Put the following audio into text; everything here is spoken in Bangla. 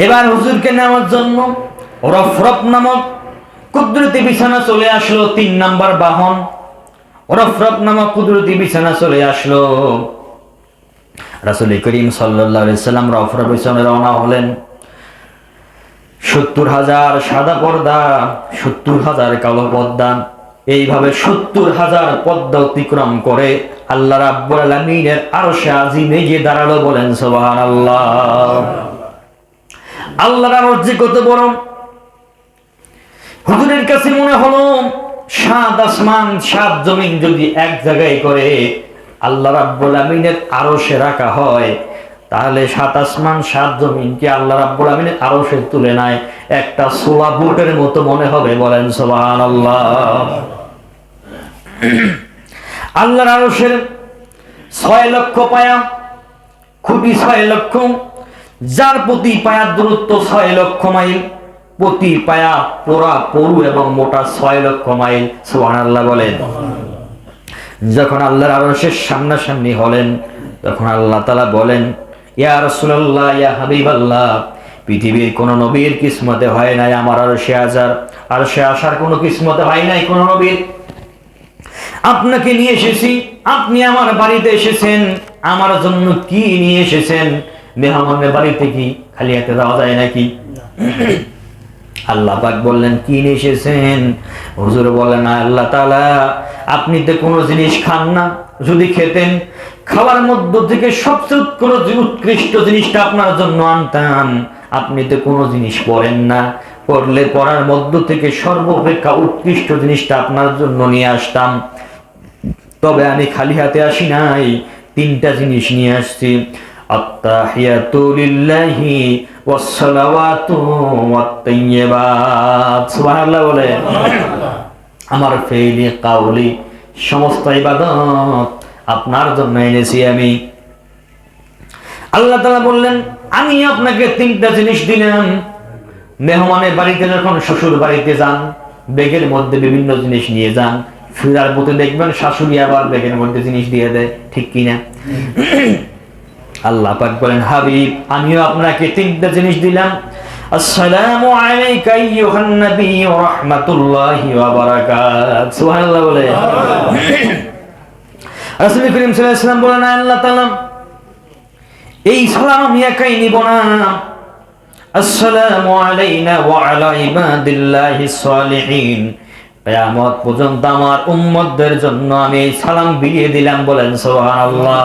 এবার হুজুরকে নেওয়ার জন্য রফরফ নামক কুদরতি বিছানা চলে আসলো। 3 নাম্বার বাহন রফরফ নামক কুদরতি বিছানা চলে আসলো। রাসূল করিম সাল্লাল্লাহু আলাইহি সাল্লাম রফরফ বিছানায় রওনা হলেন। 70,000 সাদা পর্দা, 70,000 কালো পর্দা, এইভাবে 70,000 পর্দা অতিক্রম করে আল্লাহ রাব্বুল আলামিনের আরশে আজিমে গিয়ে দাঁড়ালো। বলেন সুবহানাল্লাহ। আল্লাহর আরশ যে কত বড়! হুজুরের কাছে মনে হলো 7 আসমান 7 জমিন যদি এক জায়গায় করে আল্লাহ রাব্বুল আলামিনের আরশে রাখা হয়, তাহলে 7 আসমান 7 জমিনকে আল্লাহ রাব্বুল আলামিনের আরশে তুলে নেয় একটা সোলা বুটের মতো মনে হবে। বলেন সুবহানাল্লাহ। আল্লাহর আরশের 6 লক্ষ পায়া, খুঁটি 6 লক্ষ, যার প্রতি পায়ার দূরত্ব 6 লক্ষ মাইল, প্রতি পায়া পোড়া পরু এবং মোটা 6 লক্ষ মাইল। সুবহানাল্লাহ বলেন। যখন আল্লাহর আরশের সামনাসামনি হলেন, তখন আল্লাহ তাআলা বলেন, ইয়া রাসূলুল্লাহ, ইয়া হাবিবাল্লাহ, পৃথিবীর কোন নবীর কিসমতে হয় নাই আমার আরশে আসার কোন কিসমতে হয় নাই কোন নবীর। আপনাকে নিয়ে এসেছি, আপনি আমার বাড়িতে এসেছেন, আমার জন্য কি নিয়ে এসেছেন? মেহমানের বাড়িতে কি খালি হাতে যাওয়া যায় নাকি? আল্লাহ পাক বললেন, কি নিয়ে এসেছেন? হুজুর বলেন, আল্লাহ তাআলা, আপনি তো কোনো জিনিস খান না, যদি খেতেন খাওয়ার মধ্য থেকে সবচেয়ে উৎকৃষ্ট জিনিসটা আপনার জন্য আনতাম। আপনি তো কোনো জিনিস পড়েন না, পড়লে পড়ার মধ্য থেকে সর্বাপেক্ষা উৎকৃষ্ট জিনিসটা আপনার জন্য নিয়ে আসতাম। তবে আমি খালি হাতে আসি নাই, 3টা জিনিস নিয়ে আসছি। আত্তাহিয়াতু লিল্লাহি ওয়াস সালাওয়াতু ওয়াত তাইয়্যিবাত। সুবহানাল্লাহ বলে। আমার ফেইলি কাউলি সমস্ত ইবাদত আপনার জন্য এনেছি আমি। আল্লাহ তাআলা বললেন, আমি আপনাকে 3টা জিনিস দিলাম। মেহমানের বাড়িতে যখন শ্বশুর বাড়িতে যান, ব্যাগের মধ্যে বিভিন্ন জিনিস নিয়ে যান, ফিরার পথে দেখবেন শাশুড়ি আবার ব্যাগের মধ্যে জিনিস দিয়ে দেয়, ঠিক কিনা? আল্লাহ পাক বলেন, হাবিব, আমিও আপনাকে 3টা জিনিস দিলাম। আসসালামু আলাইকা আইয়ুহান নবী ওয়া রাহমাতুল্লাহি ওয়া বারাকাতুহু। সুবহানাল্লাহ বলে। রাসূল করিম সাল্লাল্লাহু আলাইহি ওয়াসাল্লাম বলেন, আল্লাহ তাআলা এই সালাম আমি একাই নিব না। আসসালামু আলাইনা ওয়া আলা ইবাদিল্লাহিস সালিহিন। কিয়ামত পর্যন্ত আমার উম্মতদের জন্য আমি এই সালাম বিলিয়ে দিলাম। বলেন সুবহানাল্লাহ।